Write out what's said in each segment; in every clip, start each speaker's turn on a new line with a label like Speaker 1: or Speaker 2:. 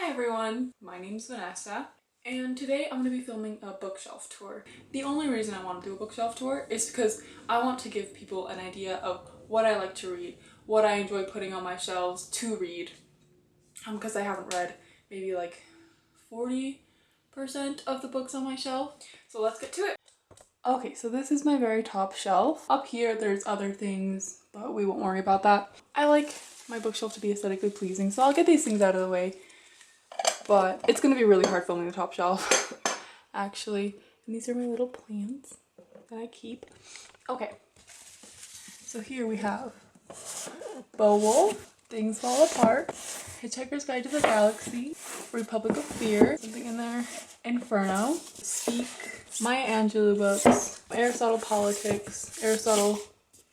Speaker 1: Hi everyone, my name's Vanessa, and today I'm going to be filming a bookshelf tour. The only reason I want to do a bookshelf tour is because I want to give people an idea of what I like to read, what I enjoy putting on my shelves to read, because I haven't read maybe like 40% of the books on my shelf. So let's get to it. Okay, so this is my very top shelf. Up here there's other things, but we won't worry about that. I like my bookshelf to be aesthetically pleasing, so I'll get these things out of the way. But it's gonna be really hard filming the top shelf, actually. And these are my little plants that I keep. Okay, so here we have Beowulf, Things Fall Apart, Hitchhiker's Guide to the Galaxy, Republic of Fear, something in there, Inferno, Speak, Maya Angelou books, Aristotle Politics, Aristotle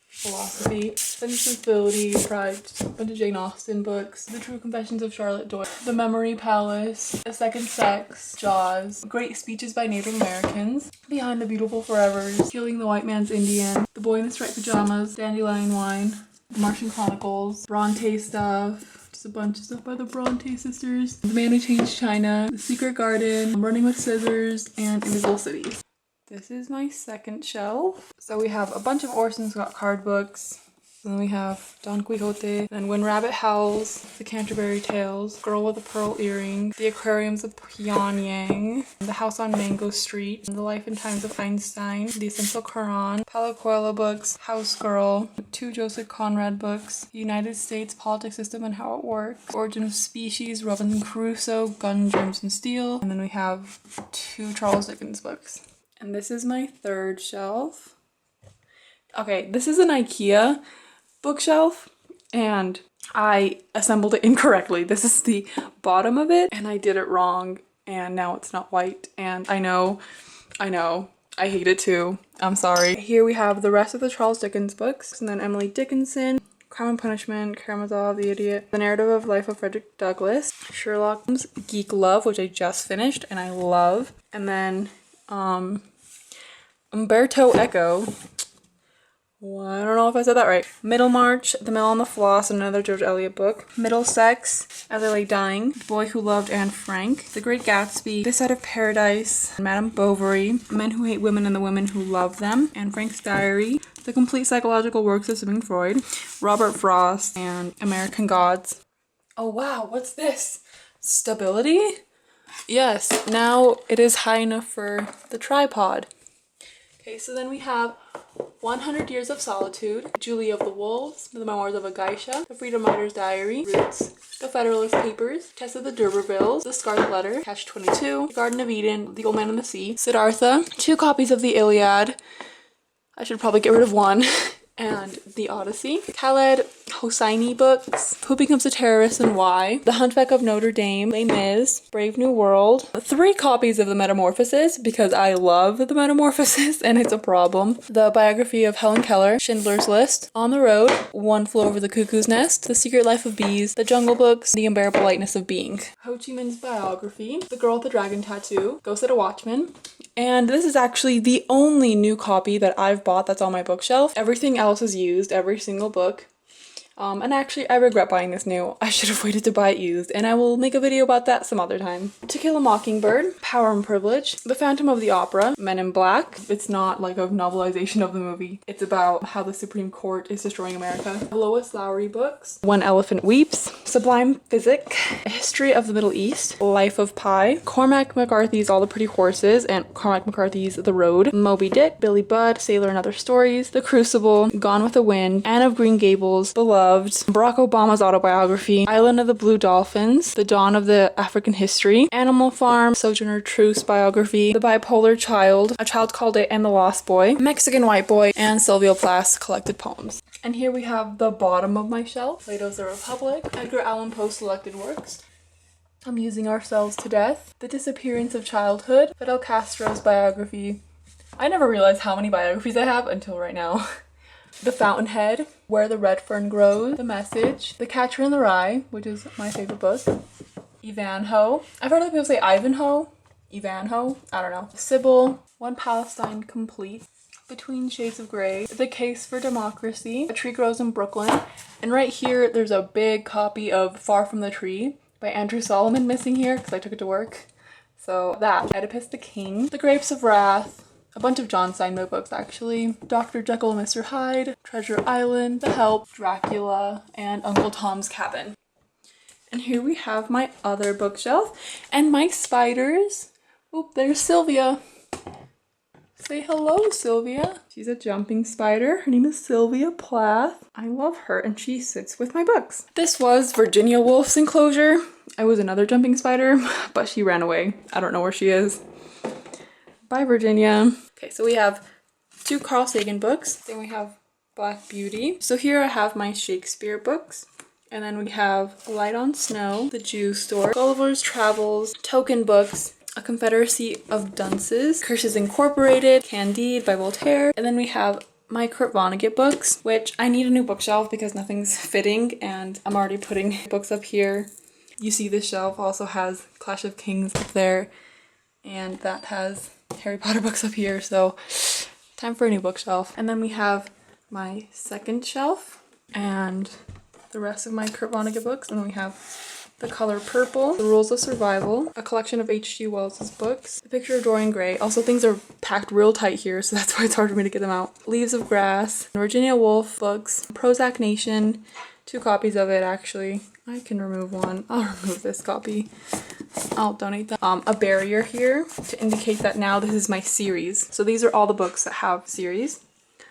Speaker 1: Philosophy, Sensibility, Pride, a bunch of Jane Austen books, The True Confessions of Charlotte Doyle, The Memory Palace, A Second Sex, Jaws, Great Speeches by Native Americans, Behind the Beautiful Forevers, Killing the White Man's Indian, The Boy in the Striped Pajamas, Dandelion Wine, The Martian Chronicles, Bronte stuff, just a bunch of stuff by the Bronte sisters, The Man Who Changed China, The Secret Garden, Running with Scissors, and Invisible Cities. This is my second shelf. So we have a bunch of Orson Scott card books. Then we have Don Quixote, then When Rabbit Howls, The Canterbury Tales, Girl with a Pearl Earring, The Aquariums of Pyongyang, The House on Mango Street, The Life and Times of Einstein, The Essential Quran, Paulo Coelho books, House Girl, 2 Joseph Conrad books, United States Politics System and How It Works, Origin of Species, Robinson Crusoe, Gun, Germs, and Steel, and then we have 2 Charles Dickens books. And this is my third shelf. Okay, this is an IKEA bookshelf and I assembled it incorrectly. This is the bottom of it and I did it wrong and now it's not white and I know, I hate it too. I'm sorry. Here we have the rest of the Charles Dickens books and then Emily Dickinson, Crime and Punishment, Karamazov the Idiot, The Narrative of Life of Frederick Douglass, Sherlock Holmes, Geek Love, which I just finished and I love, and then Umberto Eco. Well, I don't know if I said that right. Middlemarch, The Mill on the Floss, another George Eliot book. Middlesex, As I Lay Dying, The Boy Who Loved Anne Frank, The Great Gatsby, This Side of Paradise, Madame Bovary, Men Who Hate Women and the Women Who Love Them, Anne Frank's Diary, The Complete Psychological Works of Sigmund Freud, Robert Frost, and American Gods. Oh wow, what's this? Stability? Yes, now it is high enough for the tripod. Okay, so then we have 100 Years of Solitude, Julie of the Wolves, The Memoirs of a Geisha, The Freedom Rider's Diary, Roots, The Federalist Papers, Tess of the D'Urbervilles, The Scarlet Letter, Catch-22, The Garden of Eden, The Old Man and the Sea, Siddhartha, 2 copies of the Iliad, I should probably get rid of one, and The Odyssey, Khaled Hosseini books, Who Becomes a Terrorist and Why, The Hunchback of Notre Dame, Les Mis, Brave New World, 3 copies of The Metamorphosis because I love The Metamorphosis and it's a problem, the biography of Helen Keller, Schindler's List, On the Road, One Flew Over the Cuckoo's Nest, The Secret Life of Bees, The Jungle Books, The Unbearable Lightness of Being, Ho Chi Minh's biography, The Girl with the Dragon Tattoo, Ghost of a Watchman, and this is actually the only new copy that I've bought that's on my bookshelf. Everything else is used, every single book. And actually, I regret buying this new. I should have waited to buy it used, and I will make a video about that some other time. To Kill a Mockingbird, Power and Privilege, The Phantom of the Opera, Men in Black. It's not like a novelization of the movie. It's about how the Supreme Court is destroying America. Lois Lowry books, When Elephant Weeps, Sublime Physic, A History of the Middle East, Life of Pi, Cormac McCarthy's All the Pretty Horses, and Cormac McCarthy's The Road, Moby Dick, Billy Budd, Sailor and Other Stories, The Crucible, Gone with the Wind, Anne of Green Gables, Beloved, Barack Obama's autobiography, Island of the Blue Dolphins, The Dawn of the African History, Animal Farm, Sojourner Truth's biography, The Bipolar Child, A Child Called It and the Lost Boy, Mexican White Boy, and Sylvia Plath's collected poems. And here we have the bottom of my shelf, Plato's The Republic, Edgar Allan Poe's selected works, Amusing Ourselves to Death, The Disappearance of Childhood, Fidel Castro's biography. I never realized how many biographies I have until right now. The Fountainhead, Where the Red Fern Grows, The Message, The Catcher in the Rye, which is my favorite book, Ivanhoe. I've heard other people say Ivanhoe, Ivanhoe, I don't know. Sybil, One Palestine Complete, Between Shades of Grey, The Case for Democracy, A Tree Grows in Brooklyn, and right here there's a big copy of Far from the Tree, by Andrew Solomon missing here because I took it to work. So that, Oedipus the King, The Grapes of Wrath, a bunch of John Steinbeck books actually, Dr. Jekyll and Mr. Hyde, Treasure Island, The Help, Dracula, and Uncle Tom's Cabin. And here we have my other bookshelf and my spiders. Oh, there's Sylvia. Say hello, Sylvia. She's a jumping spider. Her name is Sylvia Plath. I love her and she sits with my books. This was Virginia Woolf's enclosure. I was another jumping spider, but she ran away. I don't know where she is. Bye, Virginia. Okay, so we have 2 Carl Sagan books. Then we have Black Beauty. So here I have my Shakespeare books. And then we have Light on Snow, The Jew Store, Gulliver's Travels, Token Books, A Confederacy of Dunces, Curses Incorporated, Candide by Voltaire, and then we have my Kurt Vonnegut books, which I need a new bookshelf because nothing's fitting and I'm already putting books up here. You see this shelf also has Clash of Kings up there and that has Harry Potter books up here, so time for a new bookshelf. And then we have my second shelf and the rest of my Kurt Vonnegut books, and then we have The Color Purple, The Rules of Survival, a collection of H.G. Wells's books, The Picture of Dorian Gray. Also, things are packed real tight here, so that's why it's hard for me to get them out. Leaves of Grass, Virginia Woolf books, Prozac Nation, 2 copies of it actually. I can remove one. I'll remove this copy. I'll donate that. A barrier here to indicate that now this is my series. So these are all the books that have series.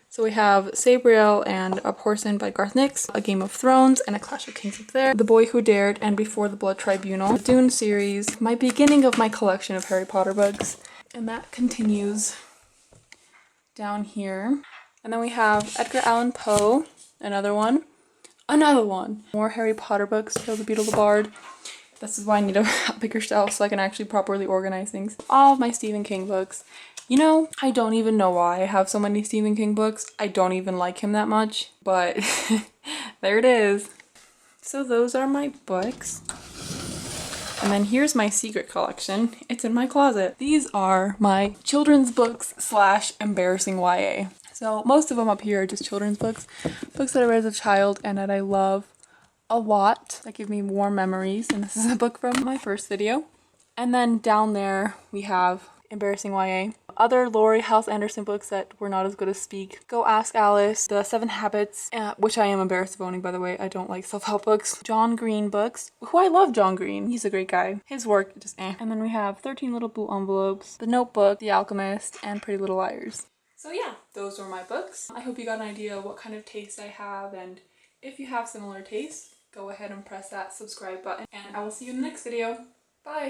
Speaker 1: So we have Sabriel and A Porcelain by Garth Nix, A Game of Thrones, and A Clash of Kings up there. The Boy Who Dared and Before the Blood Tribunal. The Dune series, my beginning of my collection of Harry Potter books. And that continues down here. And then we have Edgar Allan Poe, another one. More Harry Potter books, Kill the Beetle, the Bard. This is why I need a bigger shelf so I can actually properly organize things. All of my Stephen King books. You know, I don't even know why I have so many Stephen King books. I don't even like him that much, but there it is. So those are my books. And then here's my secret collection. It's in my closet. These are my children's books / embarrassing YA. So most of them up here are just children's books. Books that I read as a child and that I love a lot, that give me warm memories. And this is a book from my first video. And then down there we have embarrassing YA. Other Laurie Halse Anderson books that were not as good as Speak. Go Ask Alice, The 7 Habits, which I am embarrassed of owning, by the way. I don't like self-help books. John Green books, who I love John Green. He's a great guy. His work, just eh. And then we have 13 Little Blue Envelopes, The Notebook, The Alchemist, and Pretty Little Liars. So yeah, those were my books. I hope you got an idea of what kind of taste I have, and if you have similar tastes, go ahead and press that subscribe button, and I will see you in the next video. Bye!